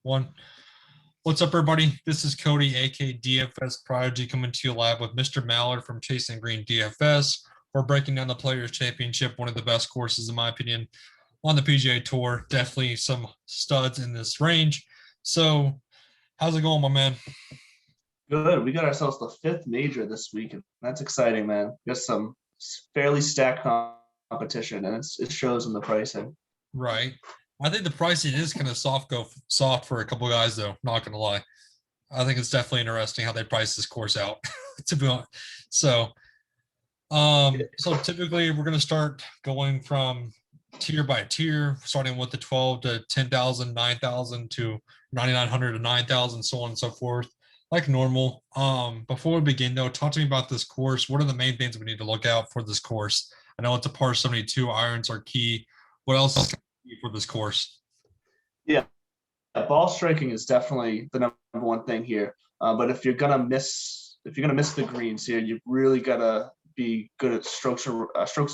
One. What's up, everybody? This is Cody, aka DFS Prodigy, coming to you live with Mr. Mallard from Chasing Green DFS. We're breaking down the Players Championship, one of the best courses, in my opinion, on the PGA Tour. Definitely some studs in this range. So, how's it going, my man? Good. We got ourselves the fifth major this week, and that's exciting, man. Got some fairly stacked competition, and it shows in the pricing. Right. I think the pricing is kind of soft for a couple of guys, though. Not gonna lie. I think it's definitely interesting how they price this course out. To be honest, so typically we're gonna start going from tier by tier, starting with the 12 to 10,000, 9,000 to 9,900 to 9,000, so on and so forth, like normal. Before we begin, though, talk to me about this course. What are the main things we need to look out for this course? I know it's a par 72. Irons are key. What else is key for this course? Yeah, ball striking is definitely the number one thing here. But if you're gonna miss the greens here, you've really gotta be good at strokes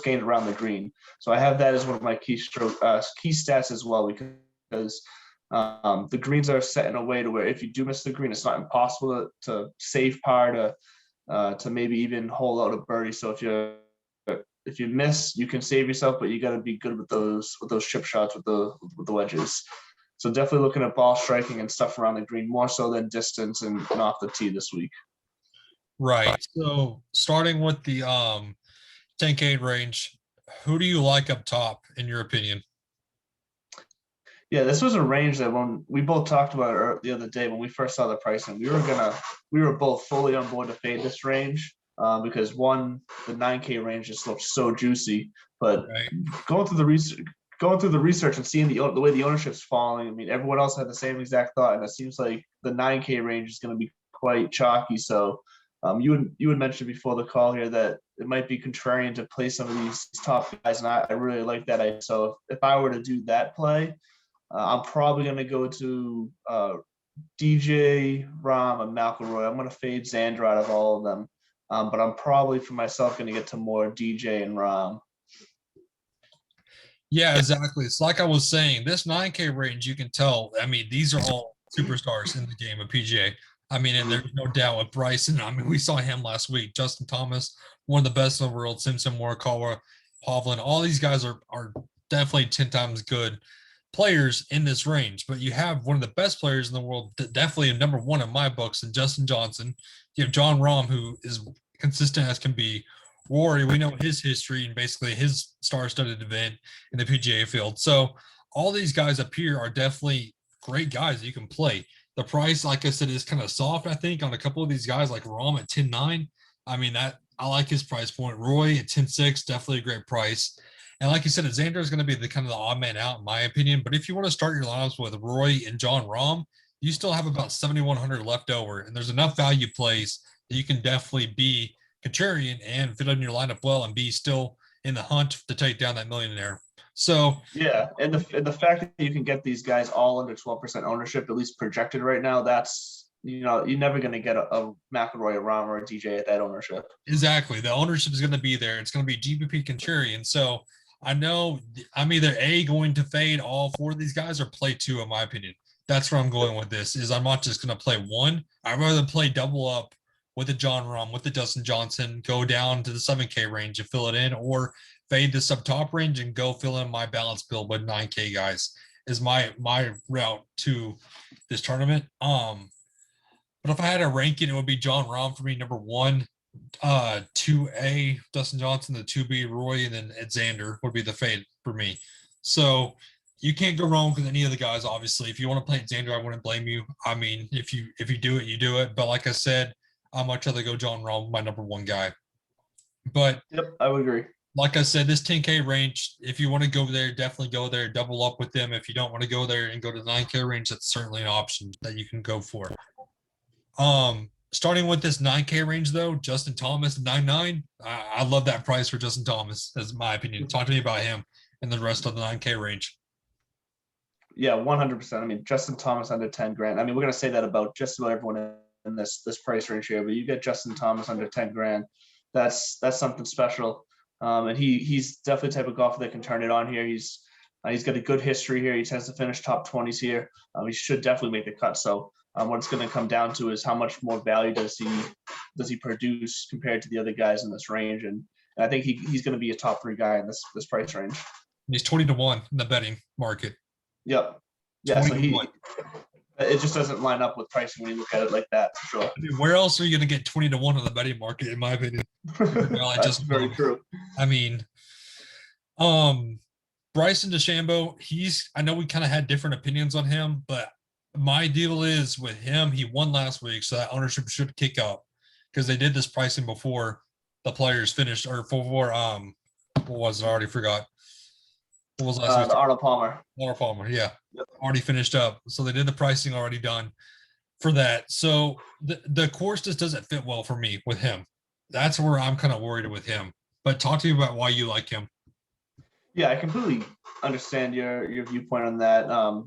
gained around the green. So I have that as one of my key stats as well, because the greens are set in a way to where if you do miss the green, it's not impossible to save par to maybe even hold out a birdie. So if you miss, you can save yourself, but you got to be good with those chip shots with the wedges. So definitely looking at ball striking and stuff around the green more so than distance and off the tee this week. Right. So starting with the 10K range, who do you like up top in your opinion? Yeah, this was a range that when we both talked about it the other day when we first saw the pricing, we were both fully on board to fade this range because the 9K range just looked so juicy. But right. Going through the research and seeing the way the ownership's falling, I mean, everyone else had the same exact thought, and it seems like the 9K range is going to be quite chalky. So you had mentioned before the call here that it might be contrarian to play some of these top guys, and I really like that idea. So if I were to do that play, I'm probably going to go to DJ, Rahm, and McIlroy. I'm going to fade Xander out of all of them, but I'm probably for myself going to get to more DJ and Rahm. Yeah, exactly. It's like I was saying, this 9K range, you can tell. I mean, these are all superstars in the game of PGA. I mean, and there's no doubt with Bryson. I mean, we saw him last week. Justin Thomas, one of the best in the world. Simpson, Morikawa, Hovland. All these guys are definitely 10 times good players in this range. But you have one of the best players in the world, definitely number one in my books, and Justin Johnson. You have Jon Rahm, who is consistent as can be. Rory, we know his history and basically his star-studded event in the PGA field. So all these guys up here are definitely great guys that you can play. The price, like I said, is kind of soft, I think, on a couple of these guys like Rahm at 10.9. I mean, that I like his price point. Roy at 10.6, definitely a great price. And like you said, Xander is going to be the kind of the odd man out, in my opinion. But if you want to start your lineups with Roy and Jon Rahm, you still have about 7,100 left over. And there's enough value plays that you can definitely be contrarian and fit on your lineup well and be still in the hunt to take down that millionaire. So yeah, and the fact that you can get these guys all under 12% ownership, at least projected right now, that's you're never going to get a McIlroy, a Rahm, or a DJ at that ownership. Exactly, the ownership is going to be there. It's going to be GPP contrarian. So I know I'm either going to fade all four of these guys or play two, in my opinion. That's where I'm going with this. Is I'm not just going to play one. I'd rather play double up with the Jon Rahm, with the Dustin Johnson, go down to the 7K range and fill it in, or fade the sub top range and go fill in my balance build with 9K guys is my route to this tournament. But if I had to rank it, it would be Jon Rahm for me, number one, 2A, Dustin Johnson, the 2B, Roy, and then Xander would be the fade for me. So you can't go wrong with any of the guys, obviously. If you want to play Xander, I wouldn't blame you. I mean, if you do it, you do it. But like I said, I'd much rather go Jon Rahm, my number one guy. But yep, I would agree. Like I said, this 10K range, if you want to go there, definitely go there, double up with them. If you don't want to go there and go to the 9K range, that's certainly an option that you can go for. Starting with this 9K range, though, Justin Thomas, 9.9. I love that price for Justin Thomas, as my opinion. Talk to me about him and the rest of the 9K range. Yeah, 100%. I mean, Justin Thomas under 10 grand. I mean, we're going to say that about just about everyone in this price range here, but you get Justin Thomas under 10 grand. That's something special. And he's definitely the type of golfer that can turn it on here. He's He's got a good history here. He tends to finish top 20s here. He should definitely make the cut. So what it's going to come down to is how much more value does he produce compared to the other guys in this range. And I think he's going to be a top 3 guy in this price range. He's 20-1 in the betting market. Yep. Yeah. So 20-1. It just doesn't line up with pricing when you look at it like that, for sure. I mean, where else are you going to get 20-1 on the betting market, in my opinion? That's very true. I mean, Bryson DeChambeau, I know we kind of had different opinions on him, but my deal is with him, he won last week, so that ownership should kick up because they did this pricing before the players finished, or before, what was it? I already forgot. What was last week? The Arnold Palmer. Arnold Palmer, yeah. Yep. Already finished up. So they did the pricing already done for that. So the course just doesn't fit well for me with him. That's where I'm kind of worried with him. But talk to me about why you like him. Yeah, I completely understand your viewpoint on that.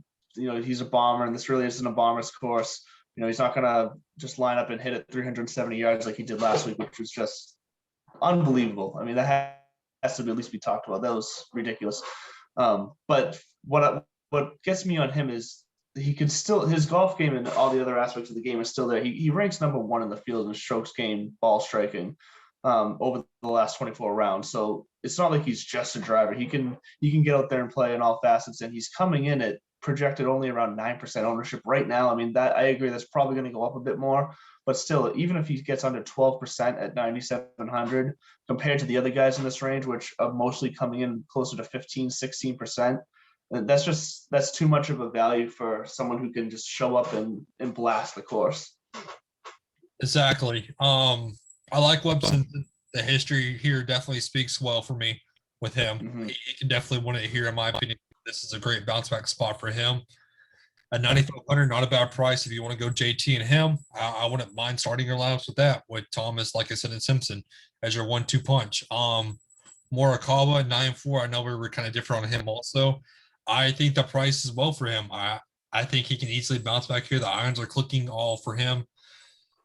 He's a bomber, and this really isn't a bomber's course. He's not gonna just line up and hit it 370 yards like he did last week, which was just unbelievable. I mean, that has to at least be talked about. That was ridiculous. But what gets me on him is he could still, his golf game and all the other aspects of the game are still there. He ranks number 1 in the field in strokes gained, ball striking, over the last 24 rounds. So it's not like he's just a driver. He can get out there and play in all facets, and he's coming in at projected only around 9% ownership right now. I mean, that I agree, that's probably going to go up a bit more, but still, even if he gets under 12% at 9,700 compared to the other guys in this range, which are mostly coming in closer to 15, 16%, that's too much of a value for someone who can just show up and blast the course. Exactly. I like Webson. The history here definitely speaks well for me with him. Mm-hmm. He can definitely win it here, in my opinion. This is a great bounce back spot for him. At 9,500, not a bad price. If you want to go JT and him, I wouldn't mind starting your lineups with that, with Thomas, like I said, and Simpson as your 1-2 punch. Morikawa, 9-4. I know we were kind of different on him also. I think the price is well for him. I think he can easily bounce back here. The irons are clicking all for him.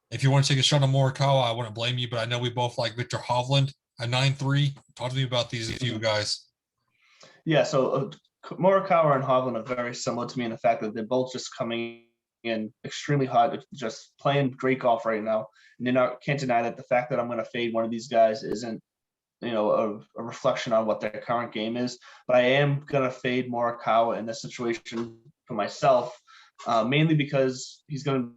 If you want to take a shot on Morikawa, I wouldn't blame you, but I know we both like Victor Hovland at 9-3. Talk to me about these few guys. Yeah, so Morikawa and Hovland are very similar to me in the fact that they're both just coming in extremely hot, just playing great golf right now. And can't deny that the fact that I'm going to fade one of these guys isn't, a reflection on what their current game is. But I am going to fade Morikawa in this situation for myself, mainly because he's going to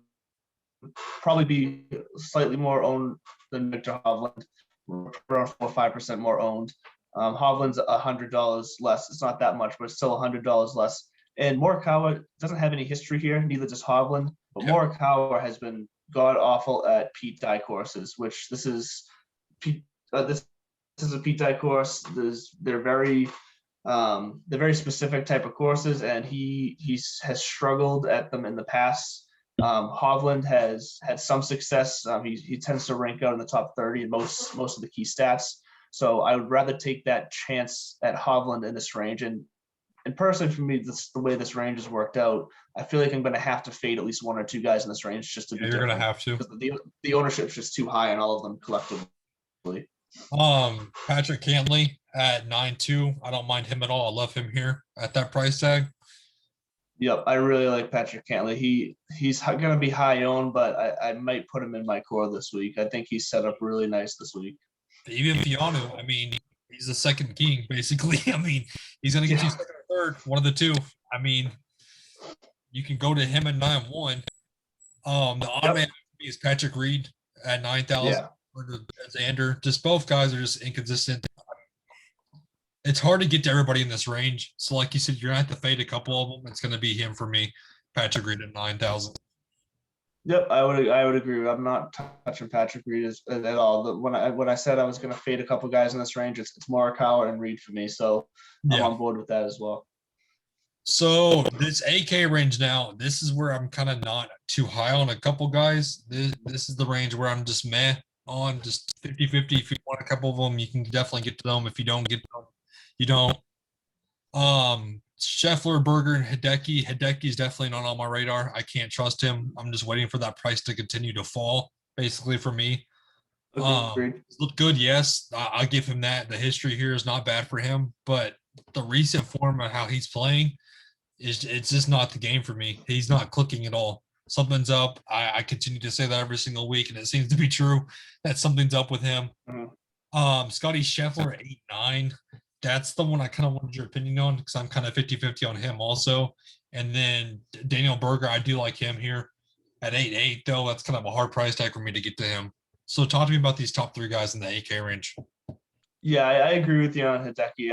probably be slightly more owned than Victor Hovland, around 4 or 5% more owned. Hovland's $100 less. It's not that much, but it's still $100 less. And Morikawa doesn't have any history here, neither does Hovland. But yep. Morikawa has been god awful at Pete Dye courses, which this is a Pete Dye course. They're very specific type of courses, and he has struggled at them in the past. Hovland has had some success. He tends to rank out in the top 30 in most of the key stats. So I would rather take that chance at Hovland in this range. And personally, for me, the way this range has worked out, I feel like I'm going to have to fade at least 1 or 2 guys in this range just to be different. You're going to have to. Because the ownership's just too high on all of them collectively. Patrick Cantley at 9-2. I don't mind him at all. I love him here at that price tag. Yep, I really like Patrick Cantley. He's going to be high owned, but I might put him in my core this week. I think he's set up really nice this week. Even Fiano, I mean, he's the second king, basically. I mean, he's going to get you second or third, one of the two. I mean, you can go to him at 9-1. The odd man is Patrick Reed at 9,000. Yeah. Or Xander. Just both guys are just inconsistent. It's hard to get to everybody in this range. So, like you said, you're going to have to fade a couple of them. It's going to be him for me, Patrick Reed at 9,000. Yep, I would agree. I'm not touching Patrick Reed at all. When I said I was going to fade a couple guys in this range, it's Morikawa and Reed for me. So I'm on board with that as well. So this AK range now, this is where I'm kind of not too high on a couple guys. This is the range where I'm just meh on, just 50-50. If you want a couple of them, you can definitely get to them. If you don't get to them, you don't. Scheffler, Berger, and Hideki. Hideki is definitely not on my radar. I can't trust him. I'm just waiting for that price to continue to fall, basically, for me. Look good, yes. I'll give him that. The history here is not bad for him, but the recent form of how he's playing it's just not the game for me. He's not clicking at all. Something's up. I continue to say that every single week, and it seems to be true that something's up with him. Scotty Scheffler 8-9. That's the one I kind of wanted your opinion on because I'm kind of 50-50 on him also. And then Daniel Berger, I do like him here at 8-8 though. That's kind of a hard price tag for me to get to him. So talk to me about these top three guys in the 8K range. Yeah, I agree with you on Hideki.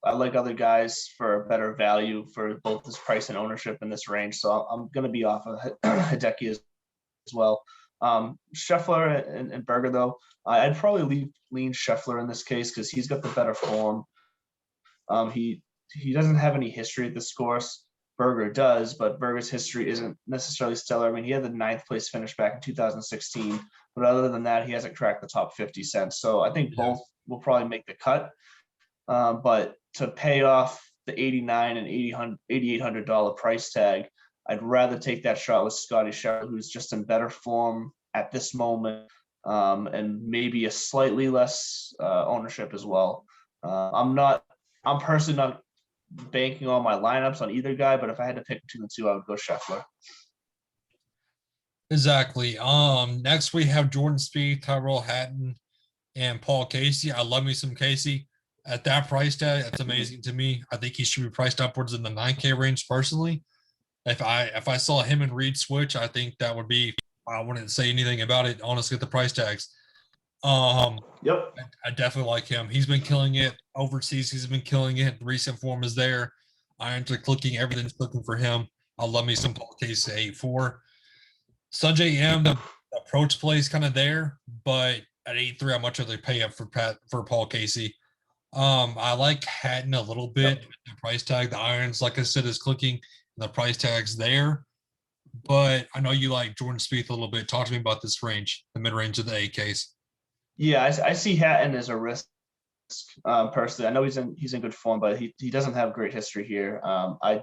I like other guys for better value for both his price and ownership in this range. So I'm going to be off of Hideki as well. Scheffler and Berger though, I'd probably lean Scheffler in this case because he's got the better form. He doesn't have any history at this course. Berger does, but Berger's history isn't necessarily stellar. I mean, he had the 9th place finish back in 2016, but other than that, he hasn't cracked the top 50 since. So I think both will probably make the cut. But to pay off the $89 and $8,800 price tag, I'd rather take that shot with Scotty Scheffler, who's just in better form at this moment, and maybe a slightly less ownership as well. I'm personally not banking all my lineups on either guy, but if I had to pick between the two, I would go Scheffler. Exactly. Next we have Jordan Spieth, Tyrell Hatton, and Paul Casey. I love me some Casey. At that price tag, that's amazing to me. I think he should be priced upwards in the 9K range personally. If I saw him and Reed switch, I think that would be, I wouldn't say anything about it, honestly, at the price tags. Yep. I definitely like him. He's been killing it overseas. He's been killing it. Recent form is there. Irons are clicking. Everything's clicking for him. I love me some Paul Casey 8-4. Sungjae M, the approach play is kind of there, but at 8-3, I'd much rather pay up for Paul Casey. I like Hatton a little bit. Yep. The price tag, the irons, like I said, is clicking. And the price tag's there. But I know you like Jordan Spieth a little bit. Talk to me about this range, the mid-range of the 8Ks. Yeah, I see Hatton as a risk personally. I know he's in good form, but he doesn't have great history here. I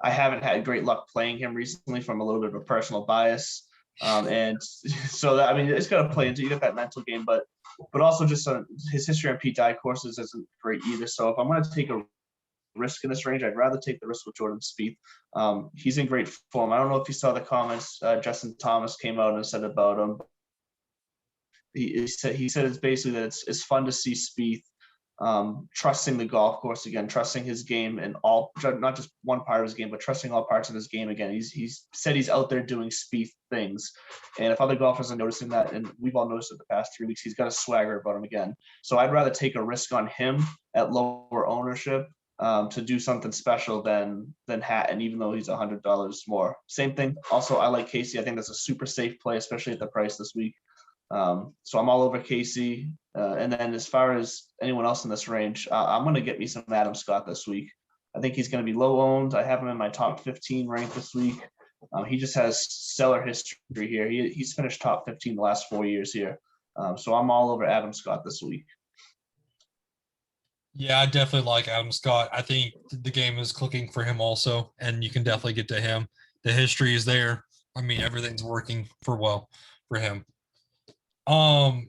haven't had great luck playing him recently from a little bit of a personal bias. And so that, I mean, it's going to play into, you get that mental game, but also just his history on PGA courses isn't great either. So if I'm going to take a risk in this range, I'd rather take the risk with Jordan Spieth. He's in great form. I don't know if you saw the comments Justin Thomas came out and said about him. He said it's basically that it's fun to see Spieth trusting the golf course again, trusting his game and all, not just one part of his game, but trusting all parts of his game again. He's said he's out there doing Spieth things, and if other golfers are noticing that, and we've all noticed it the past 3 weeks, he's got a swagger about him again. So I'd rather take a risk on him at lower ownership to do something special than Hatton, even though he's $100 more. Same thing. Also, I like Casey. I think that's a super safe play, especially at the price this week. So I'm all over Casey. And then as far as anyone else in this range, I'm going to get me some Adam Scott this week. I think he's going to be low owned. I have him in my top 15 rank this week. He just has stellar history here. He's finished top 15 the last 4 years here. So I'm all over Adam Scott this week. Yeah, I definitely like Adam Scott. I think the game is clicking for him also, and you can definitely get to him. The history is there. I mean, everything's working for him.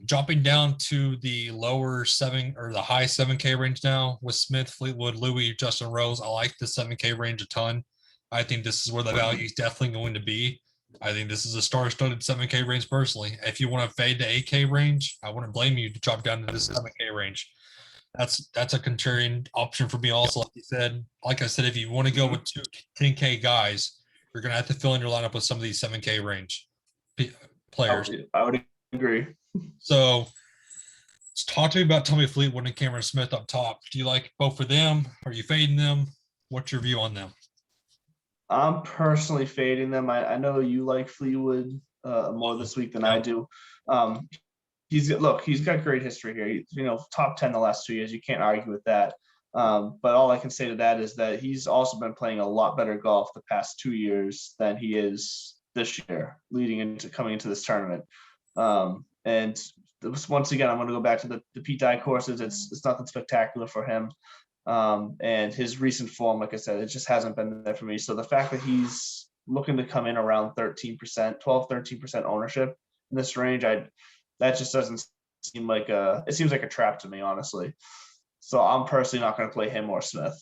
Dropping down to the lower 7 or the high 7K range now with Smith, Fleetwood, Louis, Justin Rose. I like the 7K range a ton. I think this is where the value is definitely going to be. I think this is a star-studded 7K range personally. If you want to fade the 8K range, I wouldn't blame you to drop down to this 7K range. That's a contrarian option for me also. Like I said, if you want to go with 2 10K guys, you're going to have to fill in your lineup with some of these 7K range players. I would agree. So talk to me about Tommy Fleetwood and Cameron Smith up top. Do you like both of them? Are you fading them? What's your view on them? I'm personally fading them. I know you like Fleetwood more this week than I do. He's got great history here. He's, top 10 the last 2 years. You can't argue with that. But all I can say to that is that he's also been playing a lot better golf the past 2 years than he is this year, coming into this tournament. And once again, I'm going to go back to the PGA courses. It's nothing spectacular for him. And his recent form, like I said, it just hasn't been there for me. So the fact that he's looking to come in around 13% ownership in this range, that just doesn't seem like it seems like a trap to me, honestly. So I'm personally not going to play him or Smith.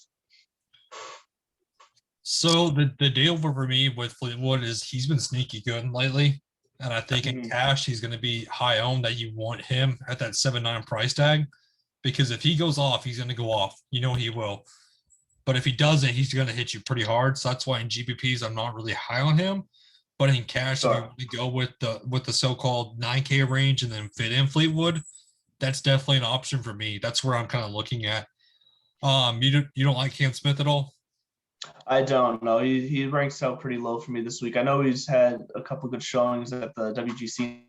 So the deal for me with Fleetwood is he's been sneaky good lately. And I think in cash, he's going to be high owned that you want him at that 7-9 price tag. Because if he goes off, he's going to go off. You know he will. But if he doesn't, he's going to hit you pretty hard. So that's why in GPPs, I'm not really high on him. But in cash, if you want to go with the so-called 9K range and then fit in Fleetwood, that's definitely an option for me. That's where I'm kind of looking at. You don't like Cam Smith at all? I don't know. He ranks out pretty low for me this week. I know he's had a couple good showings at the WGC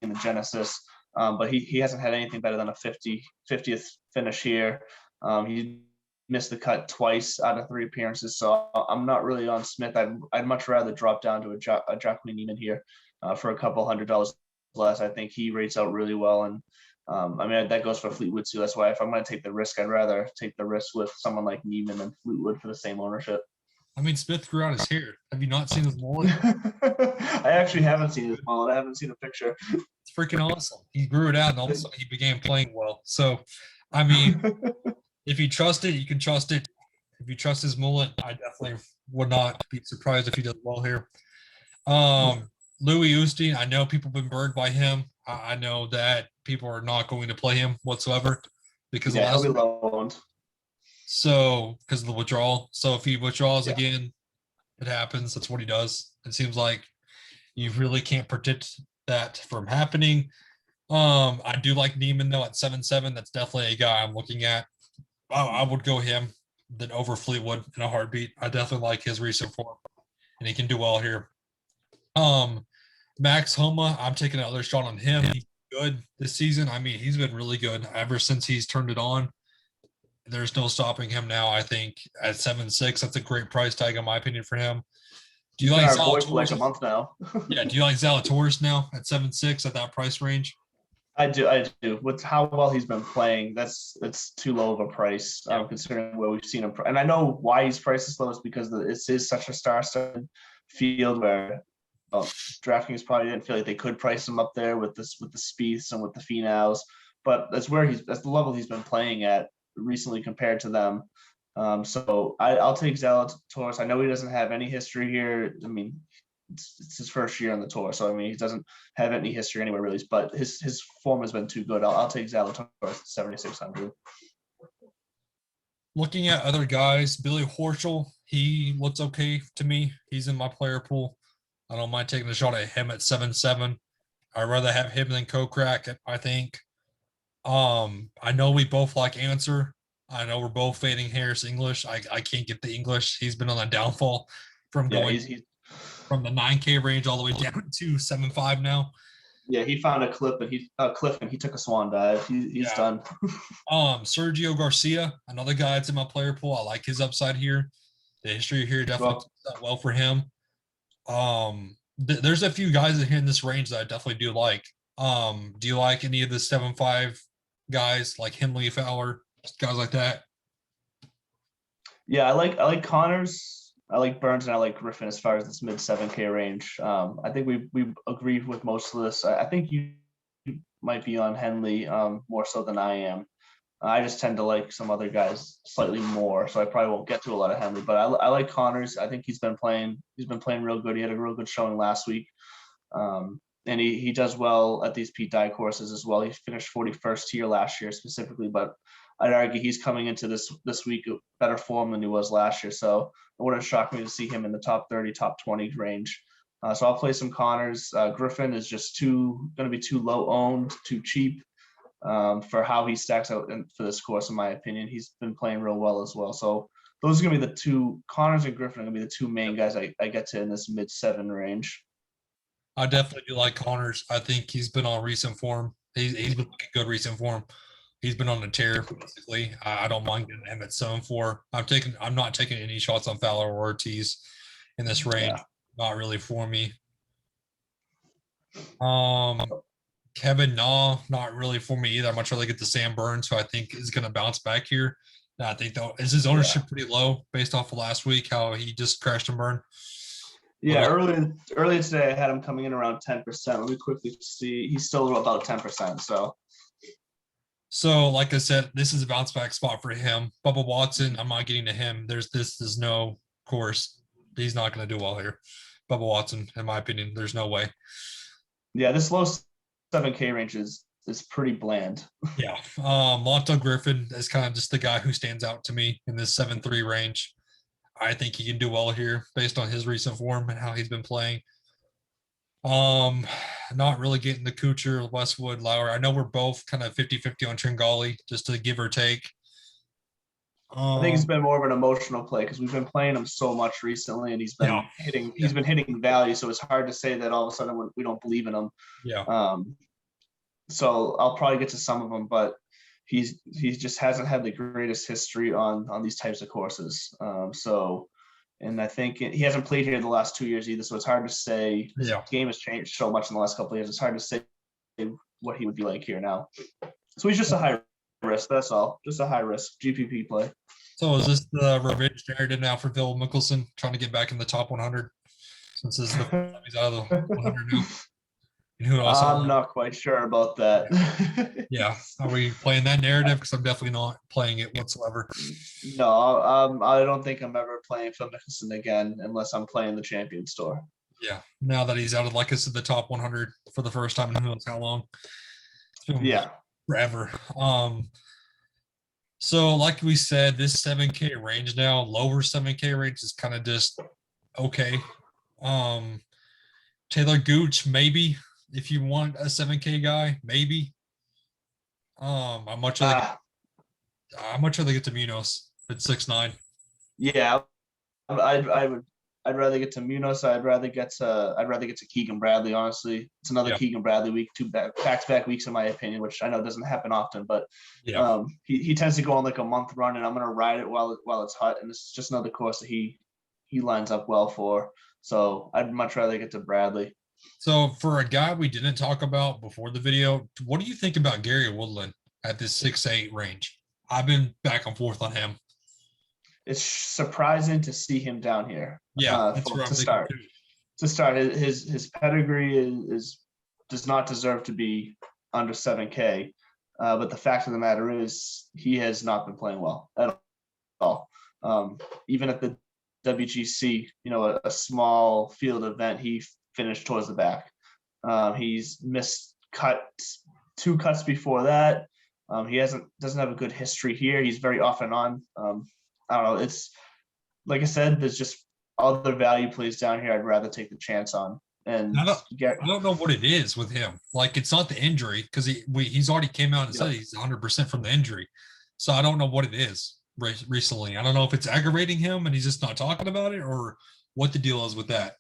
and the Genesis, but he hasn't had anything better than a 50th finish here. He missed the cut twice out of 3 appearances, so I'm not really on Smith. I'd much rather drop down to a Jacqueline Neiman here for a couple $100 less. I think he rates out really well, and I mean that goes for Fleetwood too. That's why if I'm going to take the risk, I'd rather take the risk with someone like Neiman than Fleetwood for the same ownership. I mean, Smith grew out his hair. Have you not seen his mullet? I actually haven't seen his mullet. I haven't seen a picture. It's freaking awesome. He grew it out, and all of a sudden he began playing well. So, I mean, if you trust it, you can trust it. If you trust his mullet, I definitely would not be surprised if he does well here. Louis Usting, I know people have been burned by him. I know that people are not going to play him whatsoever because he'll be low-owned. So, because of the withdrawal. So, if he withdraws again, it happens. That's what he does. It seems like you really can't predict that from happening. I do like Neiman, though, at 7-7. That's definitely a guy I'm looking at. I would go him than over Fleetwood in a heartbeat. I definitely like his recent form, and he can do well here. Max Homa, I'm taking another shot on him. He's good this season. I mean, he's been really good ever since he's turned it on. There's no stopping him now. I think at 7-6, that's a great price tag in my opinion for him. Do you like Zalatoris for like a month now? Yeah. Do you like Zalatoris now at 7-6 at that price range? I do. With how well he's been playing, it's too low of a price considering where we've seen him. And I know why he's priced this low is because it is such a star-studded field where DraftKings probably didn't feel like they could price him up there with the Spieths and with the Finals. But that's the level he's been playing at recently compared to them. So I'll take Zalatoris. I know he doesn't have any history here. I mean, it's his first year on the tour, so I mean he doesn't have any history anywhere really. But his form has been too good. I'll take Zalatoris at 7,600. Looking at other guys, Billy Horschel, he looks okay to me. He's in my player pool. I don't mind taking a shot at him at 7-7. I'd rather have him than Kokrak, I think. I know we both like Answer. I know we're both fading Harris English. I can't get the English. He's been on a downfall from going from the 9K range all the way down to 7.5 now. Yeah, he found a cliff and he took a swan dive. He's done. Sergio Garcia, another guy that's in my player pool. I like his upside here. The history here definitely does well for him. There's a few guys in this range that I definitely do like. Do you like any of the 7.5 guys like Henley, Fowler, guys like that? Yeah, I like Connors. I like Burns and I like Griffin as far as this mid 7K range. I think we agree with most of this. I think you might be on Henley more so than I am. I just tend to like some other guys slightly more, so I probably won't get to a lot of Henley. But I like Connors. I think he's been playing real good. He had a real good showing last week, and he does well at these Pete Dye courses as well. He finished 41st here last year specifically, but I'd argue he's coming into this week better form than he was last year. So it wouldn't shock me to see him in the top 30, top 20 range. So I'll play some Connors. Griffin is just going to be too low owned, too cheap for how he stacks out for this course, in my opinion. He's been playing real well as well. So those are going to be the two. Connors and Griffin are going to be the two main guys I get to in this mid-7 range. I definitely do like Connors. I think he's been on recent form. He's been looking good recent form. He's been on the tear, basically. I don't mind getting him at 7-4. I'm not taking any shots on Fowler or Ortiz in this range. Yeah. Not really for me. Kevin Gnaw, not really for me either. I'd much rather get the Sam Burns, who I think is going to bounce back here. I think though, is his ownership pretty low based off of last week, how he just crashed and burned? Yeah, earlier today I had him coming in around 10%. Let me quickly see. He's still about 10%. So So, like I said, this is a bounce back spot for him. Bubba Watson, I'm not getting to him. There's no course. He's not going to do well here. Bubba Watson, in my opinion, there's no way. Yeah, this low 7K range is pretty bland. Yeah. Monta Griffin is kind of just the guy who stands out to me in this 7-3 range. I think he can do well here based on his recent form and how he's been playing. Not really getting the Kuchar, Westwood, Lowry. I know we're both kind of 50-50 on Tringali, just to give or take. I think it's been more of an emotional play because we've been playing him so much recently, and he's been hitting value. So it's hard to say that all of a sudden we don't believe in him. Yeah. So I'll probably get to some of them, but he just hasn't had the greatest history on these types of courses. And I think he hasn't played here the last 2 years either. So it's hard to say. His game has changed so much in the last couple of years. It's hard to say what he would be like here now. So he's just a high risk. That's all. Just a high risk GPP play. So is this the revenge narrative now for Phil Mickelson, trying to get back in the top 100 since this is the first time he's out of the 100 now? And who else? I'm not quite sure about that. Yeah. Are we playing that narrative? Because I'm definitely not playing it whatsoever. No, I don't think I'm ever playing Phil Mickelson again unless I'm playing the Champion Store. Yeah. Now that he's out of, like I said, the top 100 for the first time in who knows how long. It's been forever. So like we said, this 7K range now, lower 7K range is kind of just okay. Taylor Gooch, maybe. If you want a 7K guy, maybe. How much are they get to Munoz at 6'9"? Yeah, I'd rather get to Munoz. I'd rather get to Keegan Bradley. Honestly, it's another Keegan Bradley week, back-to-back weeks in my opinion, which I know doesn't happen often, but he tends to go on like a month run, and I'm gonna ride it while it's hot, and it's just another course that he lines up well for. So I'd much rather get to Bradley. So for a guy we didn't talk about before the video, what do you think about Gary Woodland at this 6'8" range? I've been back and forth on him. It's surprising to see him down here. Yeah, to start, his pedigree does not deserve to be under 7K. But the fact of the matter is he has not been playing well at all. Even at the WGC, a small field event, he finished towards the back. He's missed two cuts before that. He doesn't have a good history here. He's very off and on. I don't know. It's like I said, there's just other value plays down here I'd rather take the chance on. And I don't know what it is with him. Like, it's not the injury, because he's already came out and said he's 100% from the injury. So I don't know what it is recently. I don't know if it's aggravating him and he's just not talking about it, or what the deal is with that.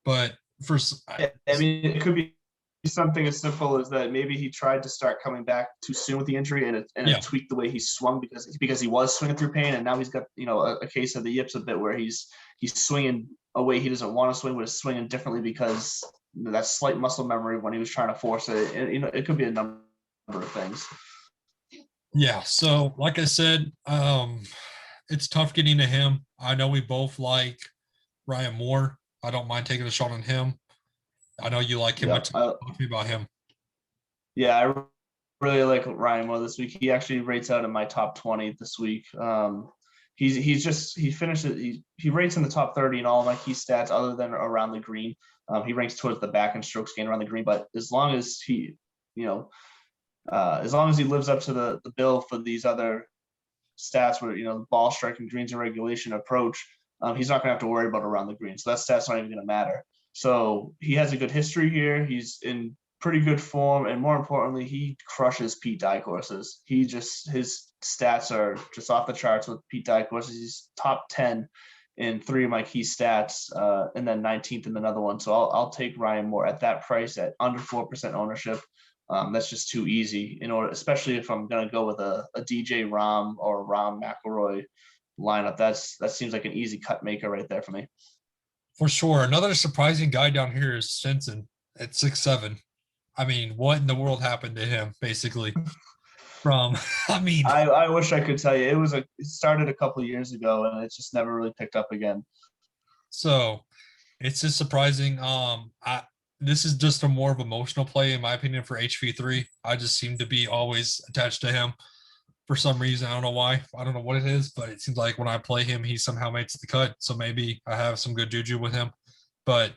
But it could be something as simple as that maybe he tried to start coming back too soon with the injury, and it tweaked the way he swung because he was swinging through pain, and now he's got a case of the yips a bit where he's swinging a way he doesn't want to swing, but is swinging differently because that slight muscle memory when he was trying to force it. And, it could be a number of things. Yeah. So like I said, it's tough getting to him. I know we both like Ryan Moore. I don't mind taking a shot on him. I know you like him. Talk to me about him. Yeah, I really like Ryan Moore this week. He actually rates out in my top 20 this week. He rates in the top 30 in all of my key stats other than around the green. He ranks towards the back in strokes gained around the green, but as long as he lives up to the bill for these other stats where the ball striking, greens and regulation approach, he's not gonna have to worry about around the green. So that stat's not even gonna matter. So he has a good history here. He's in pretty good form, and more importantly, he crushes Pete Dye courses. His stats are just off the charts with Pete Dye courses. He's top 10 in 3 of my key stats, and then 19th in another one. So I'll take Ryan Moore at that price at under 4% ownership. That's just too easy especially if I'm gonna go with a DJ Rahm or Rahm McIlroy lineup. That seems like an easy cut maker right there for me. For sure. Another surprising guy down here is Stenson at 6'7". I mean, what in the world happened to him, basically? I wish I could tell you. It started a couple of years ago, and it's just never really picked up again. So it's just surprising. this is just a more of emotional play, in my opinion, for HV3. I just seem to be always attached to him for some reason. I don't know why. I don't know what it is, but it seems like when I play him, he somehow makes the cut. So maybe I have some good juju with him. But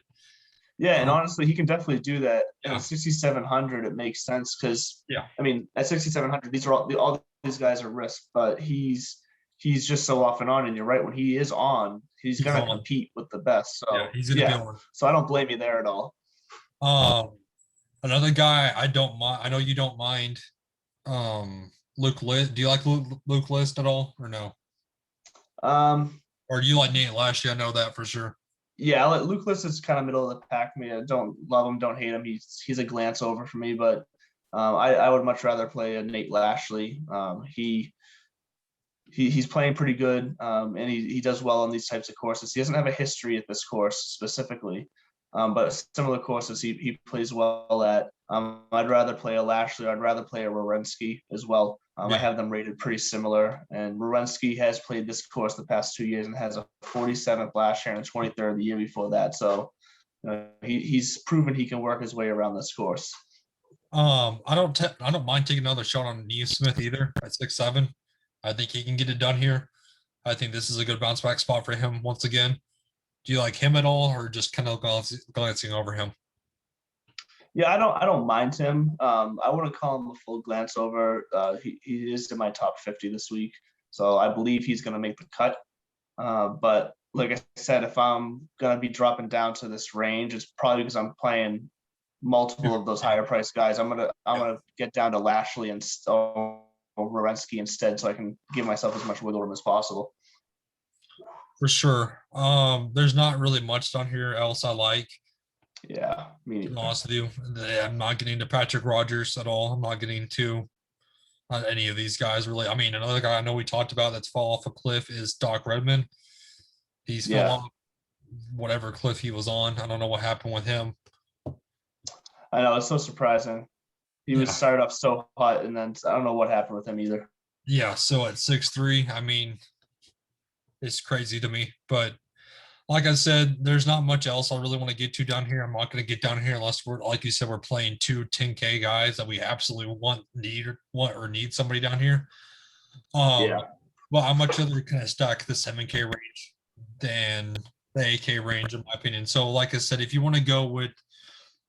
Yeah, and honestly, he can definitely do that. Yeah. At 6,700, it makes sense because Yeah. I mean, at 6,700, these are all these guys are risk, but he's just so off and on. And you're right, when he is on, he's gonna on. compete with the best. So Yeah, he's gonna be on. So I don't blame you there at all. Another guy I don't mind. I know you don't mind. Luke List. Do you like Luke List at all, or no? Or do you like Nate Lashley? I know that for sure. Yeah, Luke List is kind of middle of the pack for me. I don't love him, don't hate him. He's a glance over for me, but I would much rather play a Nate Lashley. He's playing pretty good, and he does well on these types of courses. He doesn't have a history at this course specifically, but similar courses he plays well at. I'd rather play a Lashley. I'd rather play a Rorensky as well. I have them rated pretty similar, and Rorensky has played this course the past 2 years and has a 47th last year and a 23rd the year before that. So he's proven he can work his way around this course. I don't mind taking another shot on Neesmith either at 6'7". I think he can get it done here. I think this is a good bounce back spot for him once again. Do you like him at all, or just kind of glancing over him? Yeah, I don't mind him. I wouldn't call him a full glance over. He is in my top 50 this week, so I believe he's going to make the cut. But like I said, if I'm going to be dropping down to this range, it's probably because I'm playing multiple of those higher priced guys. I'm gonna get down to Lashley and Rorensky instead, so I can give myself as much wiggle room as possible. For sure. There's not really much down here else I like. Yeah, me neither. To be honest with you, I'm not getting to Patrick Rogers at all. I'm not getting to any of these guys really. I mean, another guy I know we talked about that's fall off a cliff is Doc Redman. He's fell off whatever cliff he was on. I don't know what happened with him. I know, it's so surprising. He was started off so hot, and then I don't know what happened with him either. Yeah, so at 6'3", I mean, it's crazy to me. But like I said, there's not much else I really want to get to down here. I'm not going to get down here unless we're, like you said, we're playing two 10K guys that we absolutely need somebody down here. Well, I'm much rather kind of stuck the 7K range than the 8K range, in my opinion. So, like I said, if you want to go with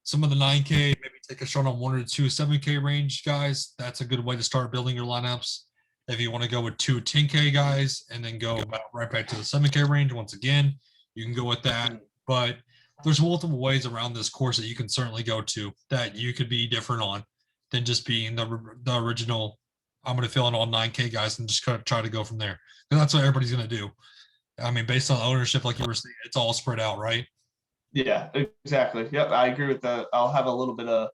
some of the 9K, maybe take a shot on one or two 7K range guys, that's a good way to start building your lineups. If you want to go with two 10K guys and then go right back to the 7K range once again, you can go with that. But there's multiple ways around this course that you can certainly go to that you could be different on than just being the original. I'm going to fill in all 9K guys and just kind of try to go from there. And that's what everybody's going to do. I mean, based on ownership, like you were saying, it's all spread out, right? Yeah, exactly. Yep, I agree with that. I'll have a little bit of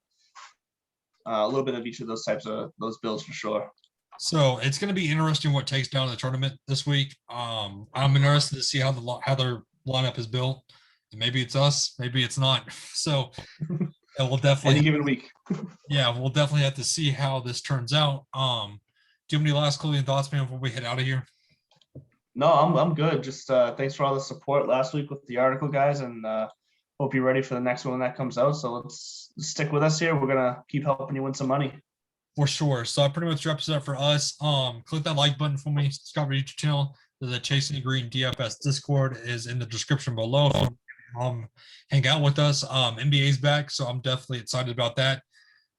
each of those types of those builds for sure. So it's going to be interesting what takes down the tournament this week. I'm interested to see how their lineup is built. Maybe it's us, maybe it's not. So we'll definitely any given week. Yeah, we'll definitely have to see how this turns out. Do you have any last closing thoughts, man, before we head out of here? No, I'm good. Just thanks for all the support last week with the article, guys, and hope you're ready for the next one when that comes out. So let's stick with us here. We're gonna keep helping you win some money. For sure. So that pretty much wraps it up for us. Click that like button for me. Subscribe to the YouTube channel. The Chasing the Green DFS Discord is in the description below. Hang out with us. NBA's back, so I'm definitely excited about that.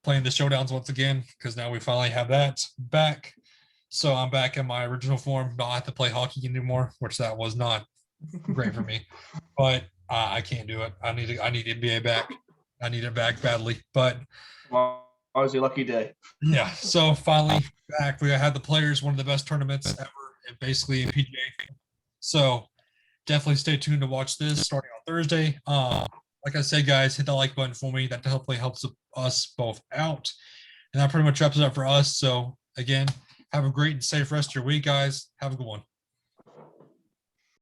Playing the showdowns once again because now we finally have that back. So I'm back in my original form. Don't have to play hockey anymore, which that was not great for me. But I can't do it. I need NBA back. I need it back badly. But always your lucky day. Yeah. So finally back. We had the Players, one of the best tournaments ever, and basically in PGA. So definitely stay tuned to watch this starting on Thursday. Like I said, guys, hit the like button for me. That hopefully helps us both out. And that pretty much wraps it up for us. So again, have a great and safe rest of your week, guys. Have a good one.